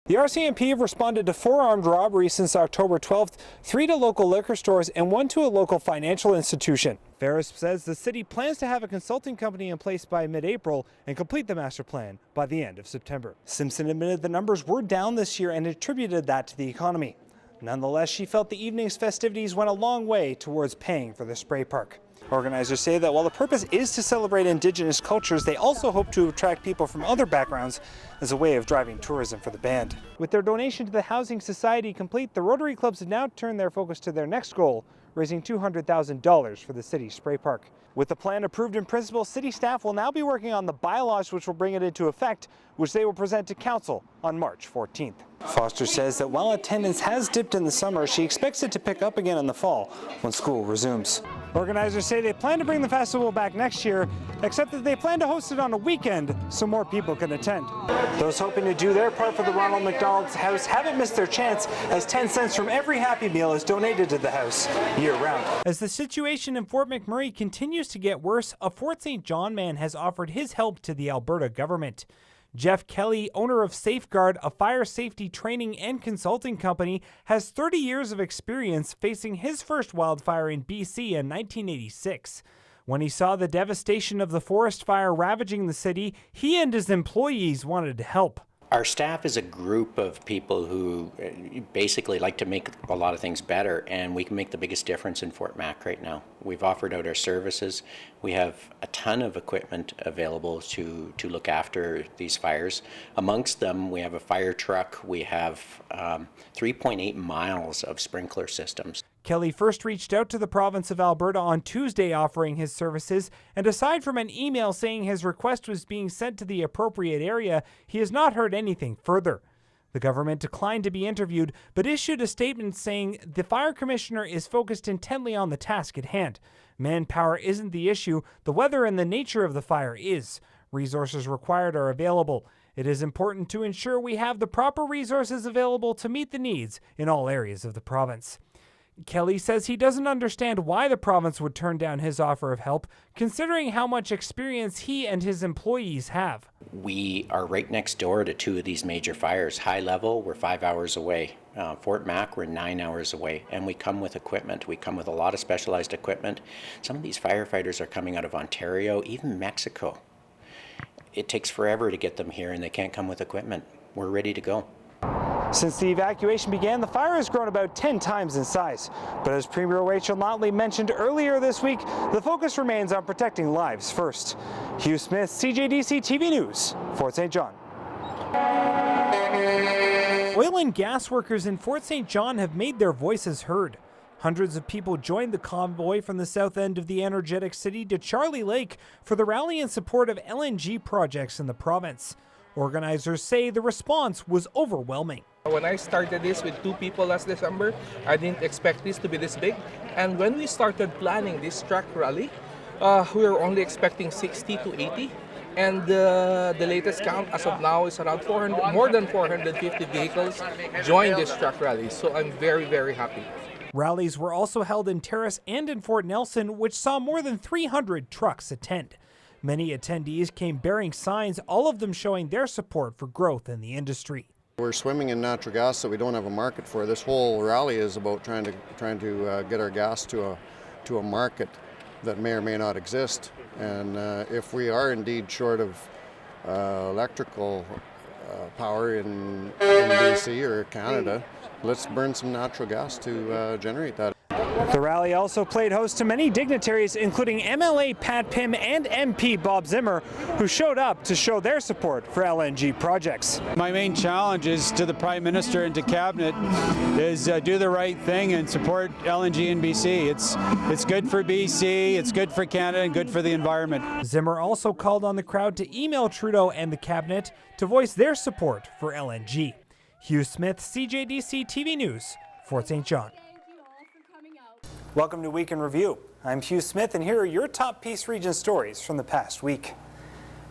The RCMP have responded to 4 armed robberies since October 12th, 3 to local liquor stores and 1 to a local financial institution. Ferris says the city plans to have a consulting company in place by mid-April and complete the master plan by the end of September. Simpson admitted the numbers were down this year and attributed that to the economy. Nonetheless, she felt the evening's festivities went a long way towards paying for the spray park. Organizers say that while the purpose is to celebrate Indigenous cultures, they also hope to attract people from other backgrounds as a way of driving tourism for the band. With their donation to the Housing Society complete, the Rotary Clubs have now turned their focus to their next goal, raising $200,000 for the city's spray park. With the plan approved in principle, city staff will now be working on the bylaws which will bring it into effect, which they will present to council on March 14th. Foster says that while attendance has dipped in the summer, she expects it to pick up again in the fall when school resumes. Organizers say they plan to bring the festival back next year, except that they plan to host it on a weekend so more people can attend. Those hoping to do their part for the Ronald McDonald's House haven't missed their chance, as 10 cents from every Happy Meal is donated to the house year-round. As the situation in Fort McMurray continues to get worse, a Fort St. John man has offered his help to the Alberta government. Jeff Kelly, owner of Safeguard, a fire safety training and consulting company, has 30 years of experience facing his first wildfire in BC in 1986. When he saw the devastation of the forest fire ravaging the city, he and his employees wanted to help. Our staff is a group of people who basically like to make a lot of things better, and we can make the biggest difference in Fort Mac right now. We've offered out our services. We have a ton of equipment available to look after these fires. Amongst them, we have a fire truck. We have 3.8 miles of sprinkler systems. Kelly first reached out to the province of Alberta on Tuesday offering his services, and aside from an email saying his request was being sent to the appropriate area, he has not heard anything further. The government declined to be interviewed, but issued a statement saying the fire commissioner is focused intently on the task at hand. Manpower isn't the issue, the weather and the nature of the fire is. Resources required are available. It is important to ensure we have the proper resources available to meet the needs in all areas of the province. Kelly says he doesn't understand why the province would turn down his offer of help, considering how much experience he and his employees have. We are right next door to 2 of these major fires. High level, we're 5 hours away. Fort Mac, we're 9 hours away. And we come with equipment. We come with a lot of specialized equipment. Some of these firefighters are coming out of Ontario, even Mexico. It takes forever to get them here, and they can't come with equipment. We're ready to go. Since the evacuation began, the fire has grown about 10 times in size. But as Premier Rachel Notley mentioned earlier this week, the focus remains on protecting lives first. Hugh Smith, CJDC-TV News, Fort St. John. Oil and gas workers in Fort St. John have made their voices heard. Hundreds of people joined the convoy from the south end of the energetic city to Charlie Lake for the rally in support of LNG projects in the province. Organizers say the response was overwhelming. When I started this with 2 people last December, I didn't expect this to be this big. And when we started planning this truck rally, we were only expecting 60 to 80. And the latest count as of now is around 400, more than 450 vehicles joined this truck rally. So I'm very, very happy. Rallies were also held in Terrace and in Fort Nelson, which saw more than 300 trucks attend. Many attendees came bearing signs, all of them showing their support for growth in the industry. We're swimming in natural gas that we don't have a market for. This whole rally is about trying to get our gas to a market that may or may not exist. And if we are indeed short of electrical power in BC or Canada, let's burn some natural gas to generate that. The rally also played host to many dignitaries, including MLA Pat Pym and MP Bob Zimmer, who showed up to show their support for LNG projects. My main challenge is to the Prime Minister and to Cabinet is do the right thing and support LNG in BC. It's good for BC, it's good for Canada, and good for the environment. Zimmer also called on the crowd to email Trudeau and the Cabinet to voice their support for LNG. Hugh Smith, CJDC-TV News, Fort St. John. Welcome to Week in Review. I'm Hugh Smith, and here are your top Peace Region stories from the past week.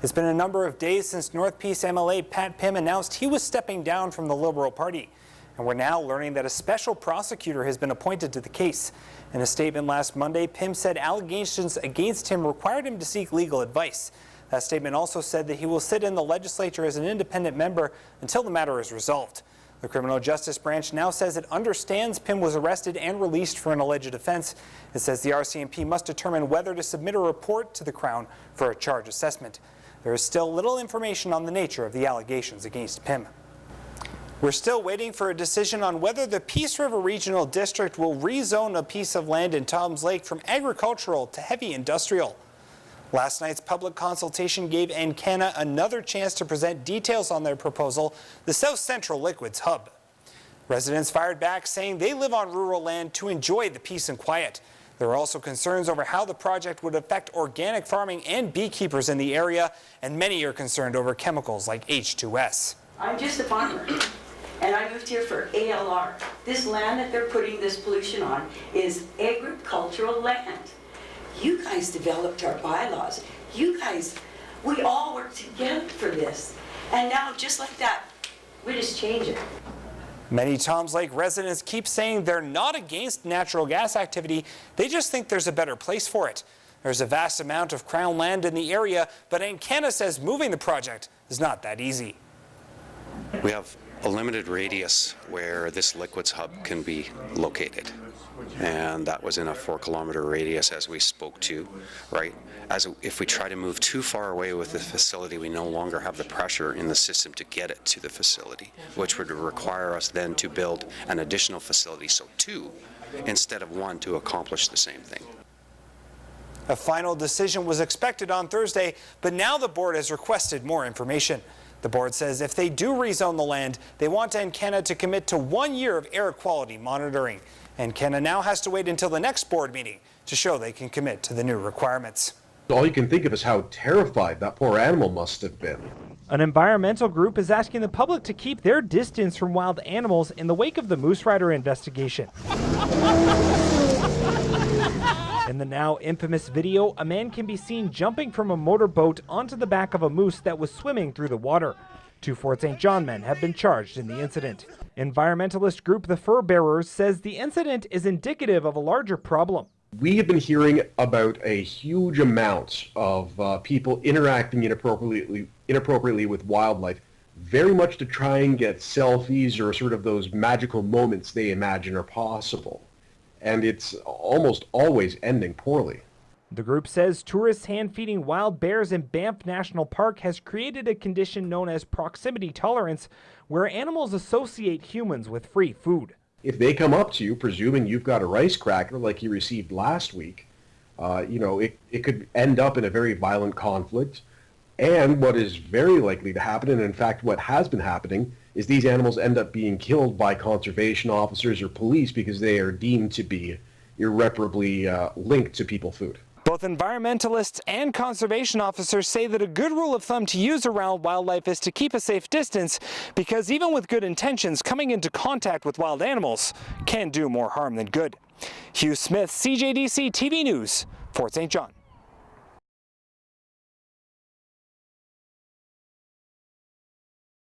It's been a number of days since North Peace MLA Pat Pym announced he was stepping down from the Liberal Party. And we're now learning that a special prosecutor has been appointed to the case. In a statement last Monday, Pym said allegations against him required him to seek legal advice. That statement also said that he will sit in the legislature as an independent member until the matter is resolved. The Criminal Justice Branch now says it understands Pym was arrested and released for an alleged offense. It says the RCMP must determine whether to submit a report to the Crown for a charge assessment. There is still little information on the nature of the allegations against Pym. We're still waiting for a decision on whether the Peace River Regional District will rezone a piece of land in Toms Lake from agricultural to heavy industrial. Last night's public consultation gave Encana another chance to present details on their proposal, the South Central Liquids Hub. Residents fired back, saying they live on rural land to enjoy the peace and quiet. There are also concerns over how the project would affect organic farming and beekeepers in the area, and many are concerned over chemicals like H2S. I'm just a farmer, and I moved here for ALR. This land that they're putting this pollution on is agricultural land. You guys developed our bylaws. You guys, we all worked together for this. And now, just like that, we just change it. Many Toms Lake residents keep saying they're not against natural gas activity, they just think there's a better place for it. There's a vast amount of Crown land in the area, but Encana says moving the project is not that easy. We have a limited radius where this liquids hub can be located. And that was in a 4-kilometer radius, as we spoke to, right? If we try to move too far away with the facility, we no longer have the pressure in the system to get it to the facility, which would require us then to build an additional facility, so 2 instead of 1, to accomplish the same thing. A final decision was expected on Thursday, but now the board has requested more information. The board says if they do rezone the land, they want Encana to commit to 1 year of air quality monitoring. Encana now has to wait until the next board meeting to show they can commit to the new requirements. All you can think of is how terrified that poor animal must have been. An environmental group is asking the public to keep their distance from wild animals in the wake of the Moose Rider investigation. In the now infamous video, a man can be seen jumping from a motorboat onto the back of a moose that was swimming through the water. 2 Fort St. John men have been charged in the incident. Environmentalist group The Fur Bearers says the incident is indicative of a larger problem. We have been hearing about a huge amount of people interacting inappropriately with wildlife, very much to try and get selfies or sort of those magical moments they imagine are possible. And it's almost always ending poorly. The group says tourists hand-feeding wild bears in Banff National Park has created a condition known as proximity tolerance, where animals associate humans with free food. If they come up to you, presuming you've got a rice cracker like you received last week, it could end up in a very violent conflict. And what is very likely to happen, and in fact what has been happening, is these animals end up being killed by conservation officers or police because they are deemed to be irreparably linked to people food. Both environmentalists and conservation officers say that a good rule of thumb to use around wildlife is to keep a safe distance, because even with good intentions, coming into contact with wild animals can do more harm than good. Hugh Smith, CJDC-TV News, Fort St. John.